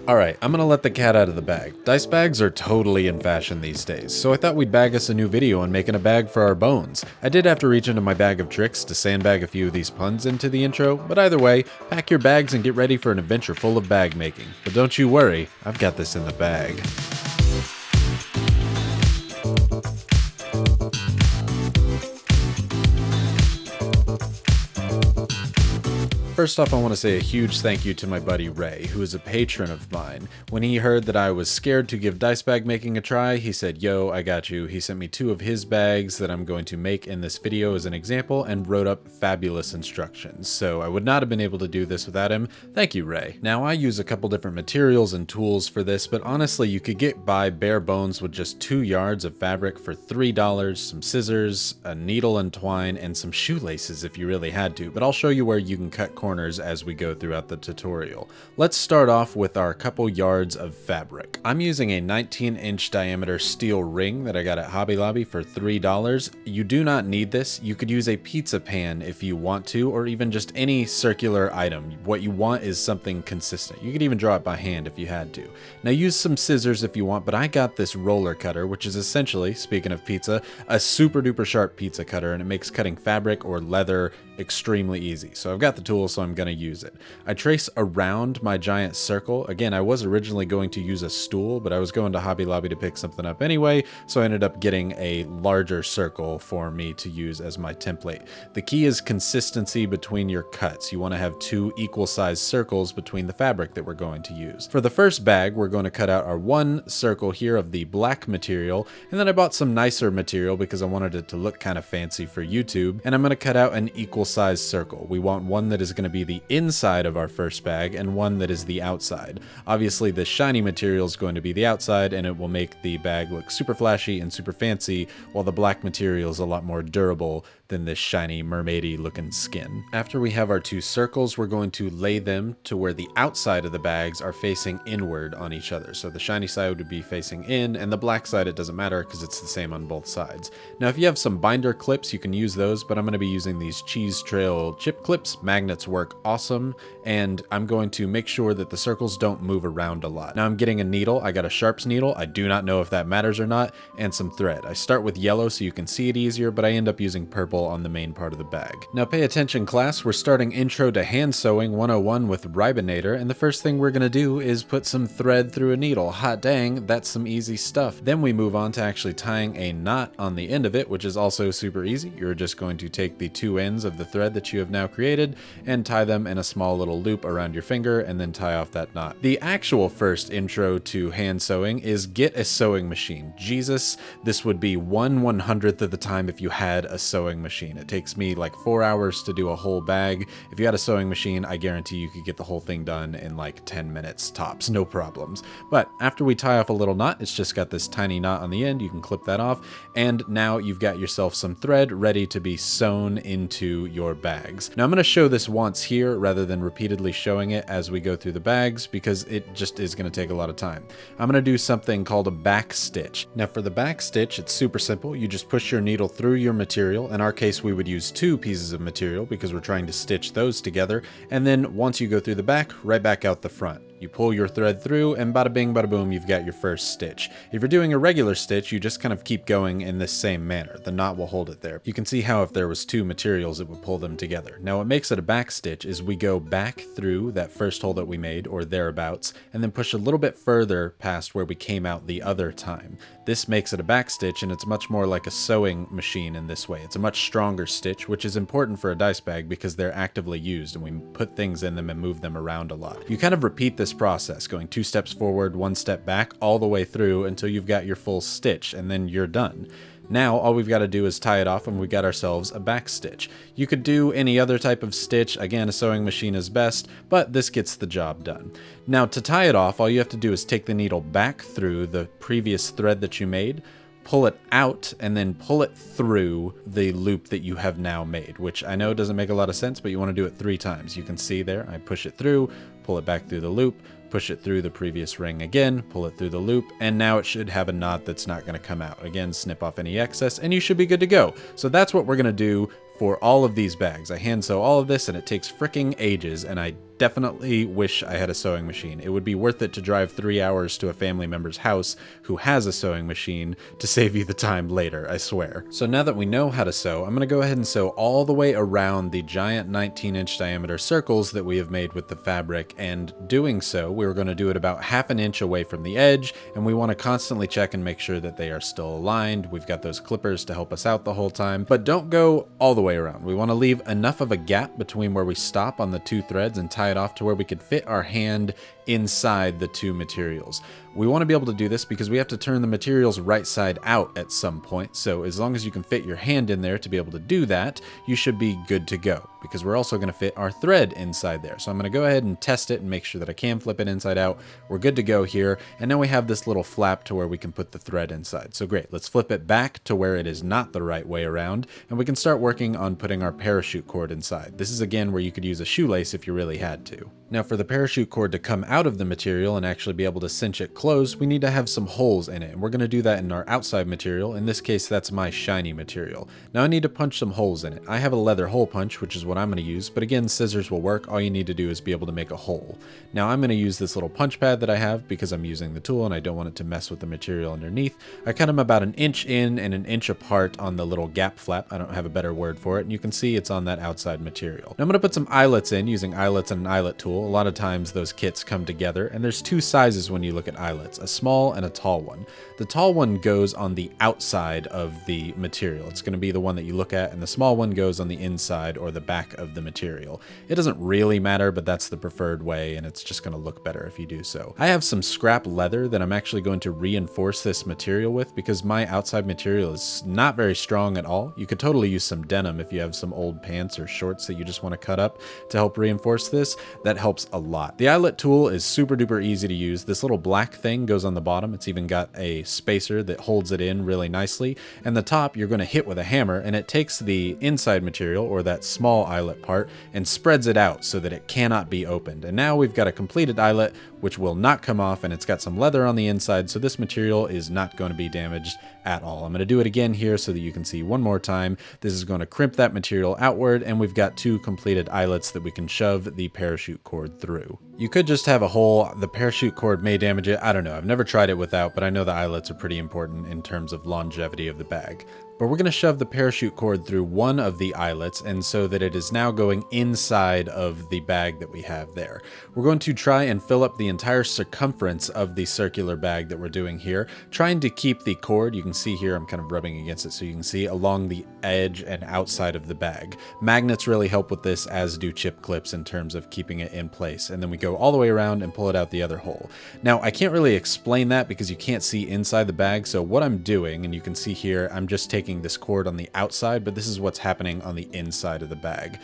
Alright, I'm gonna let the cat out of the bag. Dice bags are totally in fashion these days, so I thought we'd bag us a new video on making a bag for our bones. I did have to reach into my bag of tricks to sandbag a few of these puns into the intro, but either way, pack your bags and get ready for an adventure full of bag making. But don't you worry, I've got this in the bag. First off, I want to say a huge thank you to my buddy Ray, who is a patron of mine. When he heard that I was scared to give dice bag making a try, he said, "Yo, I got you." He sent me 2 of his bags that I'm going to make in this video as an example and wrote up fabulous instructions. So I would not have been able to do this without him. Thank you, Ray. Now, I use a couple different materials and tools for this, but honestly, you could get by bare bones with just 2 yards of fabric for $3, some scissors, a needle and twine, and some shoelaces if you really had to, but I'll show you where you can cut corners as we go throughout the tutorial. Let's start off with our couple yards of fabric. I'm using a 19-inch diameter steel ring that I got at Hobby Lobby for $3. You do not need this. You could use a pizza pan if you want to, or even just any circular item. What you want is something consistent. You could even draw it by hand if you had to. Now use some scissors if you want, but I got this roller cutter, which is essentially, speaking of pizza, a super duper sharp pizza cutter, and it makes cutting fabric or leather extremely easy. So I've got the tool, so I'm going to use it. I trace around my giant circle. Again, I was originally going to use a stool, but I was going to Hobby Lobby to pick something up anyway, so I ended up getting a larger circle for me to use as my template. The key is consistency between your cuts. You want to have 2 equal sized circles between the fabric that we're going to use. For the first bag, we're going to cut out our 1 circle here of the black material, and then I bought some nicer material because I wanted it to look kind of fancy for YouTube, and I'm going to cut out an equal sized circle. We want one that is going to be the inside of our first bag and one that is the outside. Obviously, the shiny material is going to be the outside, and it will make the bag look super flashy and super fancy, while the black material is a lot more durable than this shiny mermaidy looking skin. After we have our 2 circles, we're going to lay them to where the outside of the bags are facing inward on each other. So the shiny side would be facing in, and the black side, it doesn't matter because it's the same on both sides. Now, if you have some binder clips, you can use those, but I'm going to be using these cheese trail chip clips. Magnets work awesome, and I'm going to make sure that the circles don't move around a lot. Now I'm getting a needle. I got a sharps needle. I do not know if that matters or not, and some thread. I start with yellow so you can see it easier, but I end up using purple on the main part of the bag. Now pay attention, class. We're starting Intro to Hand Sewing 101 with Rybonator, and the first thing we're going to do is put some thread through a needle. Hot dang, that's some easy stuff. Then we move on to actually tying a knot on the end of it, which is also super easy. You're just going to take the 2 ends of the thread that you have now created and tie them in a small little loop around your finger and then tie off that knot. The actual first intro to hand sewing is get a sewing machine. Jesus, this would be 1/100th of the time if you had a sewing machine. It takes me like 4 hours to do a whole bag. If you had a sewing machine, I guarantee you could get the whole thing done in like 10 minutes tops, no problems. But after we tie off a little knot, it's just got this tiny knot on the end. You can clip that off, and now you've got yourself some thread ready to be sewn into your bags. Now I'm going to show this once here rather than repeatedly showing it as we go through the bags because it just is going to take a lot of time. I'm going to do something called a back stitch. Now for the back stitch, it's super simple. You just push your needle through your material. In our case, we would use 2 pieces of material because we're trying to stitch those together, and then once you go through the back, right back out the front. You pull your thread through, and bada bing, bada boom, you've got your first stitch. If you're doing a regular stitch, you just kind of keep going in this same manner. The knot will hold it there. You can see how if there was 2 materials, it would pull them together. Now what makes it a back stitch is we go back through that first hole that we made, or thereabouts, and then push a little bit further past where we came out the other time. This makes it a back stitch, and it's much more like a sewing machine in this way. It's a much stronger stitch, which is important for a dice bag because they're actively used, and we put things in them and move them around a lot. You kind of repeat this process, going 2 steps forward, 1 step back, all the way through until you've got your full stitch, and then you're done. Now all we've got to do is tie it off, and we've got ourselves a back stitch. You could do any other type of stitch. Again, a sewing machine is best, but this gets the job done. Now to tie it off, all you have to do is take the needle back through the previous thread that you made, pull it out, and then pull it through the loop that you have now made, which I know doesn't make a lot of sense, but you want to do it 3 times. You can see there, I push it through, pull it back through the loop, push it through the previous ring again, pull it through the loop, and now it should have a knot that's not going to come out. Again, snip off any excess, and you should be good to go. So that's what we're going to do for all of these bags. I hand sew all of this, and it takes fricking ages, and I definitely wish I had a sewing machine. It would be worth it to drive 3 hours to a family member's house who has a sewing machine to save you the time later, I swear. So now that we know how to sew, I'm going to go ahead and sew all the way around the giant 19-inch diameter circles that we have made with the fabric, and doing so, we're going to do it about half an inch away from the edge, and we want to constantly check and make sure that they are still aligned. We've got those clippers to help us out the whole time, but don't go all the way around. We want to leave enough of a gap between where we stop on the 2 threads and tie it off to where we could fit our hand inside the 2 materials. We want to be able to do this because we have to turn the materials right side out at some point, so as long as you can fit your hand in there to be able to do that, you should be good to go, because we're also going to fit our thread inside there. So I'm going to go ahead and test it and make sure that I can flip it inside out. We're good to go here, and now we have this little flap to where we can put the thread inside. So great, let's flip it back to where it is not the right way around, and we can start working on putting our parachute cord inside. This is again where you could use a shoelace if you really had to. Now for the parachute cord to come out of the material and actually be able to cinch it closed, we need to have some holes in it, and we're going to do that in our outside material. In this case, that's my shiny material. Now I need to punch some holes in it. I have a leather hole punch, which is what I'm going to use, but again, scissors will work. All you need to do is be able to make a hole. Now I'm going to use this little punch pad that I have because I'm using the tool and I don't want it to mess with the material underneath. I cut them about 1 inch in and 1 inch apart on the little gap flap. I don't have a better word for it, and you can see it's on that outside material. Now I'm going to put some eyelets in using eyelets and an eyelet tool. A lot of times those kits come together, and there's 2 sizes when you look at eyelets, a small and a tall one. The tall one goes on the outside of the material. It's going to be the one that you look at, and the small one goes on the inside or the back of the material. It doesn't really matter, but that's the preferred way, and it's just going to look better if you do so. I have some scrap leather that I'm actually going to reinforce this material with because my outside material is not very strong at all. You could totally use some denim if you have some old pants or shorts that you just want to cut up to help reinforce this. That helps a lot. The eyelet tool is super duper easy to use. This little black thing goes on the bottom. It's even got a spacer that holds it in really nicely, and the top you're going to hit with a hammer, and it takes the inside material, or that small eyelet part, and spreads it out so that it cannot be opened. And now we've got a completed eyelet which will not come off, and it's got some leather on the inside, so this material is not going to be damaged at all. I'm going to do it again here so that you can see one more time. This is going to crimp that material outward, and we've got 2 completed eyelets that we can shove the parachute cord through. You could just have a hole. The parachute cord may damage it. I don't know. I've never tried it without, but I know the eyelets are pretty important in terms of longevity of the bag. But we're going to shove the parachute cord through one of the eyelets, and so that it is now going inside of the bag that we have there. We're going to try and fill up the entire circumference of the circular bag that we're doing here, trying to keep the cord, you can see here I'm kind of rubbing against it so you can see, along the edge and outside of the bag. Magnets really help with this, as do chip clips in terms of keeping it in place. And then we go all the way around and pull it out the other hole. Now I can't really explain that because you can't see inside the bag, so what I'm doing, and you can see here, I'm just taking this cord on the outside, but this is what's happening on the inside of the bag.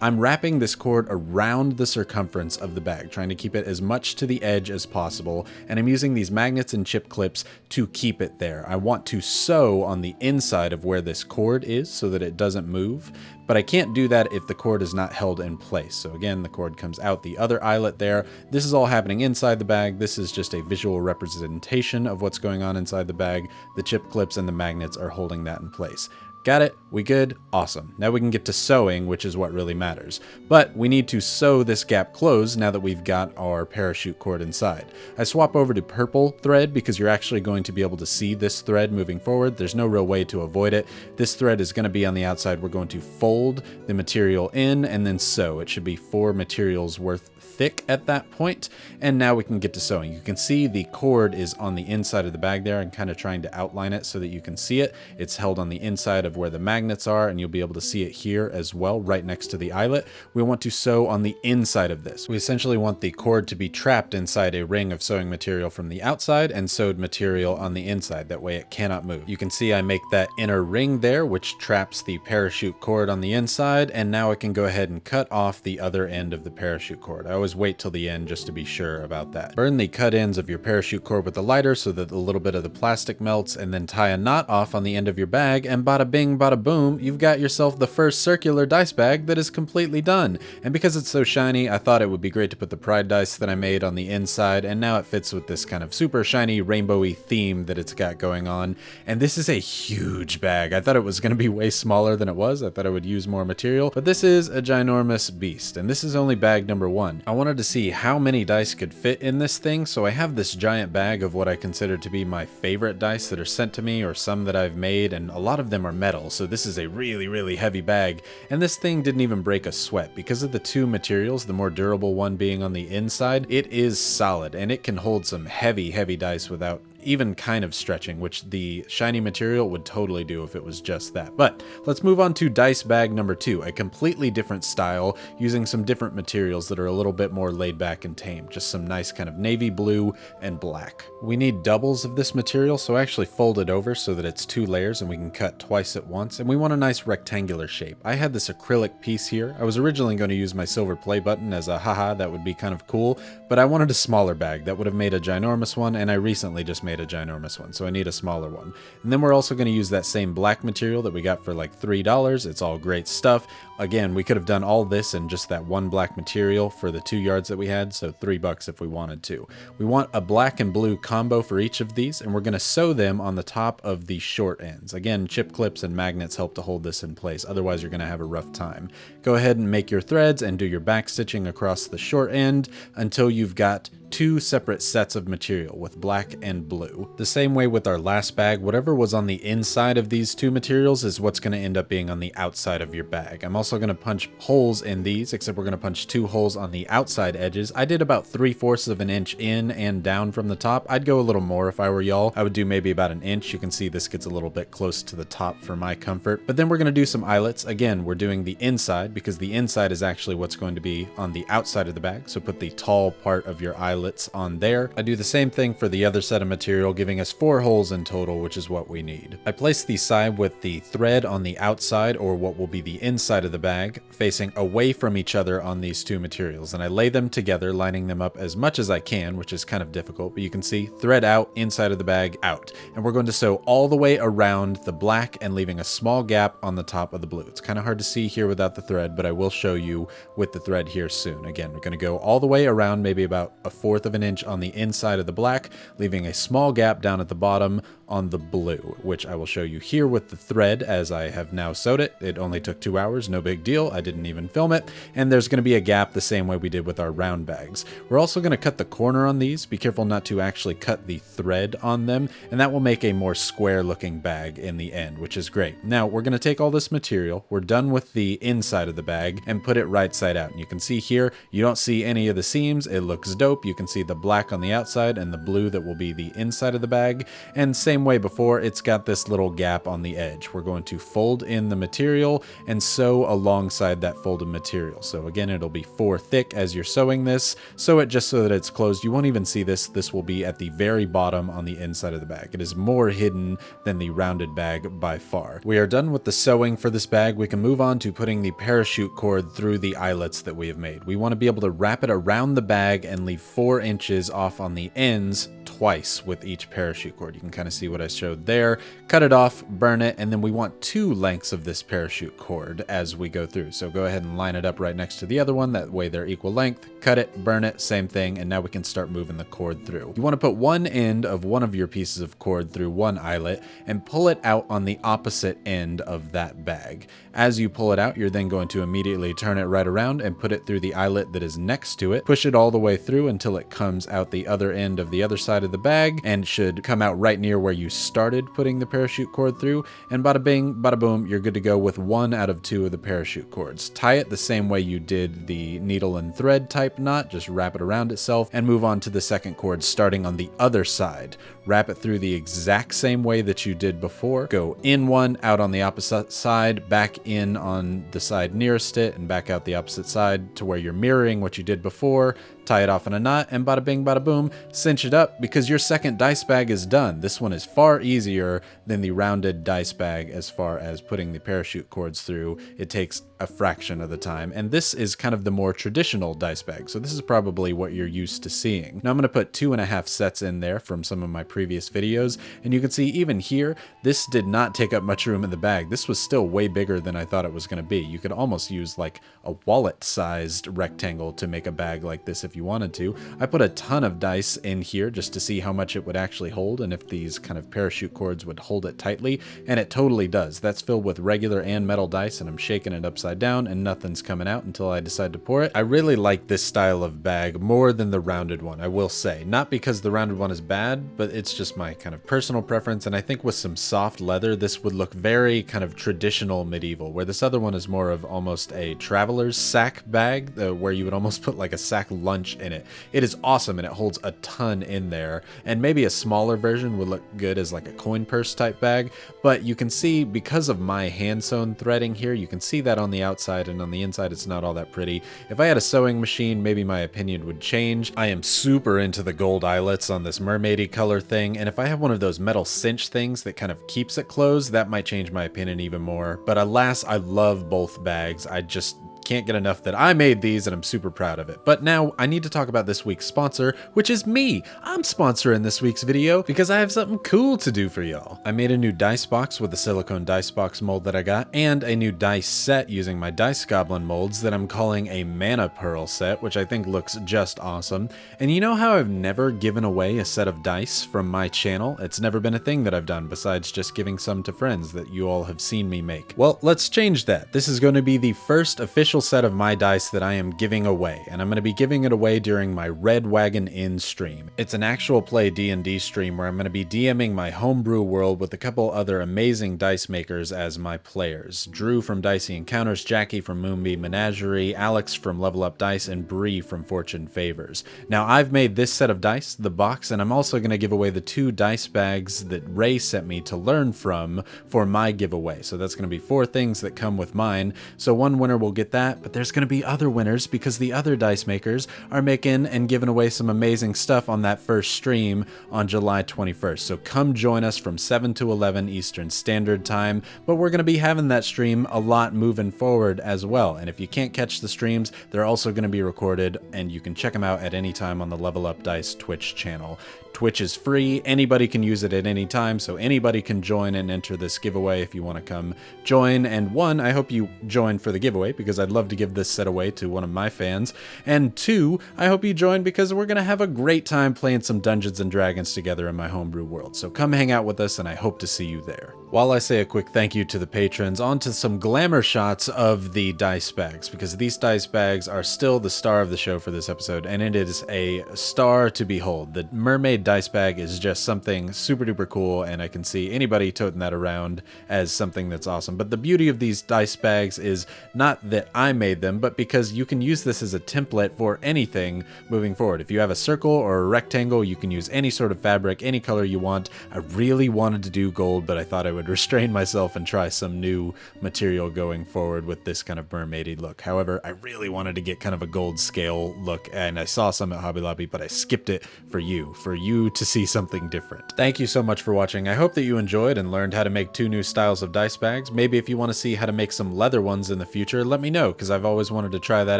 I'm wrapping this cord around the circumference of the bag, trying to keep it as much to the edge as possible, and I'm using these magnets and chip clips to keep it there. I want to sew on the inside of where this cord is so that it doesn't move, but I can't do that if the cord is not held in place. So again, the cord comes out the other eyelet there. This is all happening inside the bag. This is just a visual representation of what's going on inside the bag. The chip clips and the magnets are holding that in place. Got it? We good? Awesome. Now we can get to sewing, which is what really matters. But we need to sew this gap closed now that we've got our parachute cord inside. I swap over to purple thread because you're actually going to be able to see this thread moving forward. There's no real way to avoid it. This thread is going to be on the outside. We're going to fold the material in and then sew. It should be 4 materials worth thick at that point, and now we can get to sewing. You can see the cord is on the inside of the bag there. I'm kind of trying to outline it so that you can see it. It's held on the inside of where the magnets are, and you'll be able to see it here as well, right next to the eyelet. We want to sew on the inside of this. We essentially want the cord to be trapped inside a ring of sewing material from the outside and sewed material on the inside. That way it cannot move. You can see I make that inner ring there, which traps the parachute cord on the inside, and now I can go ahead and cut off the other end of the parachute cord. I always wait till the end just to be sure about that. Burn the cut ends of your parachute cord with a lighter so that a little bit of the plastic melts, and then tie a knot off on the end of your bag, and bada bing, bing, bada boom, you've got yourself the first circular dice bag that is completely done. And because it's so shiny, I thought it would be great to put the Pride dice that I made on the inside, and now it fits with this kind of super shiny rainbowy theme that it's got going on. And this is a huge bag. I thought it was going to be way smaller than it was. I thought I would use more material, but this is a ginormous beast, and this is only bag number 1. I wanted to see how many dice could fit in this thing, so I have this giant bag of what I consider to be my favorite dice that are sent to me, or some that I've made, and a lot of them are metal, so this is a really heavy bag. And this thing didn't even break a sweat. Because of the two materials, the more durable one being on the inside, it is solid, and it can hold some heavy dice without even kind of stretching, which the shiny material would totally do if it was just that. But let's move on to dice bag number 2, a completely different style using some different materials that are a little bit more laid back and tame, just some nice kind of navy blue and black. We need doubles of this material, so I actually fold it over so that it's 2 layers and we can cut twice at once, and we want a nice rectangular shape. I had this acrylic piece here. I was originally going to use my silver play button as a haha, that would be kind of cool, but I wanted a smaller bag that would have made a ginormous one, and I recently just made a ginormous one, so I need a smaller one. And then we're also going to use that same black material that we got for like $3. It's all great stuff. Again, we could have done all this in just that one black material for the 2 yards that we had, so $3 if we wanted to. We want a black and blue combo for each of these, and we're going to sew them on the top of the short ends. Again, chip clips and magnets help to hold this in place, otherwise you're going to have a rough time. Go ahead and make your threads and do your back stitching across the short end until you've got 2 separate sets of material with black and blue. The same way with our last bag, whatever was on the inside of these 2 materials is what's going to end up being on the outside of your bag. I'm also going to punch holes in these, except we're going to punch 2 holes on the outside edges. I did about 3/4 of an inch in and down from the top. I'd go a little more if I were y'all. I would do maybe about an inch. You can see this gets a little bit close to the top for my comfort. But then we're going to do some eyelets. Again, we're doing the inside because the inside is actually what's going to be on the outside of the bag. So put the tall part of your eyelets on there. I do the same thing for the other set of material, giving us 4 holes in total, which is what we need. I place the side with the thread on the outside, or what will be the inside of the bag, facing away from each other on these 2 materials, and I lay them together, lining them up as much as I can, which is kind of difficult, but you can see thread out, inside of the bag, out. And we're going to sew all the way around the black and leaving a small gap on the top of the blue. It's kind of hard to see here without the thread, but I will show you with the thread here soon. Again, we're going to go all the way around, maybe about 1/4 of an inch on the inside of the black, leaving a small gap down at the bottom on the blue, which I will show you here with the thread as I have now sewed it. It only took 2 hours, no big deal. I didn't even film it. And there's going to be a gap the same way we did with our round bags. We're also going to cut the corner on these. Be careful not to actually cut the thread on them, and that will make a more square looking bag in the end, which is great. Now we're going to take all this material, we're done with the inside of the bag, and put it right side out. And you can see here, you don't see any of the seams. It looks dope. You can see the black on the outside and the blue that will be the inside of the bag. And same way before, it's got this little gap on the edge. We're going to fold in the material and sew alongside that folded material. So again, it'll be 4 thick as you're sewing this. Sew it just so that it's closed. You won't even see this. This will be at the very bottom on the inside of the bag. It is more hidden than the rounded bag by far. We are done with the sewing for this bag. We can move on to putting the parachute cord through the eyelets that we have made. We want to be able to wrap it around the bag and leave 4 inches off on the ends twice with each parachute cord. You can kind of see what I showed there. Cut it off, burn it, and then we want 2 lengths of this parachute cord as we go through. So go ahead and line it up right next to the other one. That way they're equal length. Cut it, burn it, same thing, and now we can start moving the cord through. You want to put one end of one of your pieces of cord through one eyelet and pull it out on the opposite end of that bag. As you pull it out, you're then going to immediately turn it right around and put it through the eyelet that is next to it. Push it all the way through until it comes out the other end of the other side of the bag and should come out right near where you started putting the parachute cord through. And bada bing, bada boom, you're good to go with 1 out of 2 of the parachute cords. Tie it the same way you did the needle and thread type knot, just wrap it around itself and move on to the second cord starting on the other side. Wrap it through the exact same way that you did before. Go in one, out on the opposite side, back in on the side nearest it, and back out the opposite side to where you're mirroring what you did before. tie it off in a knot, and bada bing bada boom, cinch it up because your second dice bag is done. This one is far easier than the rounded dice bag as far as putting the parachute cords through. It takes a fraction of the time, and this is kind of the more traditional dice bag, so this is probably what you're used to seeing. Now I'm going to put 2.5 sets in there from some of my previous videos, and you can see even here, this did not take up much room in the bag. This was still way bigger than I thought it was going to be. You could almost use like a wallet-sized rectangle to make a bag like this if you wanted to. I put a ton of dice in here just to see how much it would actually hold and if these kind of parachute cords would hold it tightly, and it totally does. That's filled with regular and metal dice, and I'm shaking it upside down and nothing's coming out until I decide to pour it. I really like this style of bag more than the rounded one, I will say. Not because the rounded one is bad, but it's just my kind of personal preference, and I think with some soft leather, this would look very kind of traditional medieval, where this other one is more of almost a traveler's sack bag, where you would almost put like a sack lunch in it. It is awesome, and it holds a ton in there, and maybe a smaller version would look good as like a coin purse type bag, but you can see because of my hand-sewn threading here, you can see that on the outside, and on the inside it's not all that pretty. If I had a sewing machine, maybe my opinion would change. I am super into the gold eyelets on this mermaidy color thing, and if I have one of those metal cinch things that kind of keeps it closed, that might change my opinion even more. But alas, I love both bags. I just can't get enough that I made these, and I'm super proud of it. But now I need to talk about this week's sponsor, which is me. I'm sponsoring this week's video because I have something cool to do for y'all. I made a new dice box with the silicone dice box mold that I got, and a new dice set using my dice goblin molds that I'm calling a mana pearl set, which I think looks just awesome. And you know how I've never given away a set of dice from my channel? It's never been a thing that I've done besides just giving some to friends that you all have seen me make. Well, let's change that. This is going to be the first official set of my dice that I am giving away, and I'm going to be giving it away during my Red Wagon Inn stream. It's an actual play D&D stream where I'm going to be DMing my homebrew world with a couple other amazing dice makers as my players. Drew from Dicey Encounters, Jackie from Moonbee Menagerie, Alex from Level Up Dice, and Bree from Fortune Favors. Now I've made this set of dice, the box, and I'm also going to give away the 2 dice bags that Ray sent me to learn from for my giveaway. So that's going to be 4 things that come with mine. So one winner will get that, but there's going to be other winners because the other dice makers are making and giving away some amazing stuff on that first stream on July 21st. So come join us from 7 to 11 Eastern Standard Time, but we're going to be having that stream a lot moving forward as well. And if you can't catch the streams, they're also going to be recorded, and you can check them out at any time on the Level Up Dice Twitch channel. Twitch is free, anybody can use it at any time, so anybody can join and enter this giveaway if you want to come join. And 1, I hope you join for the giveaway because I'd love to give this set away to one of my fans. And 2, I hope you join because we're going to have a great time playing some Dungeons and Dragons together in my homebrew world. So come hang out with us, and I hope to see you there. While I say a quick thank you to the patrons, on to some glamour shots of the dice bags, because these dice bags are still the star of the show for this episode, and it is a star to behold. The mermaid dice bag is just something super duper cool, and I can see anybody toting that around as something that's awesome. But the beauty of these dice bags is not that I made them, but because you can use this as a template for anything moving forward. If you have a circle or a rectangle, you can use any sort of fabric, any color you want. I really wanted to do gold, but I thought I would restrain myself and try some new material going forward with this kind of mermaidy look. However, I really wanted to get kind of a gold scale look, and I saw some at Hobby Lobby, but I skipped it for you to see something different. Thank you so much for watching. I hope that you enjoyed and learned how to make 2 new styles of dice bags. Maybe if you want to see how to make some leather ones in the future, let me know, because I've always wanted to try that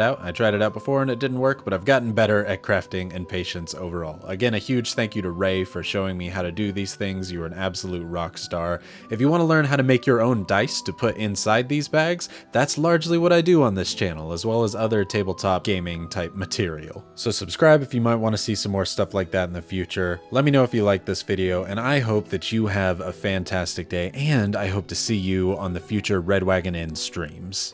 out. I tried it out before and it didn't work, but I've gotten better at crafting and patience overall. Again, a huge thank you to Ray for showing me how to do these things. You are an absolute rock star. If you want to learn how to make your own dice to put inside these bags, that's largely what I do on this channel, as well as other tabletop gaming type material. So subscribe if you might want to see some more stuff like that in the future. Let me know if you like this video, and I hope that you have a fantastic day, and I hope to see you on the future Red Wagon Inn streams.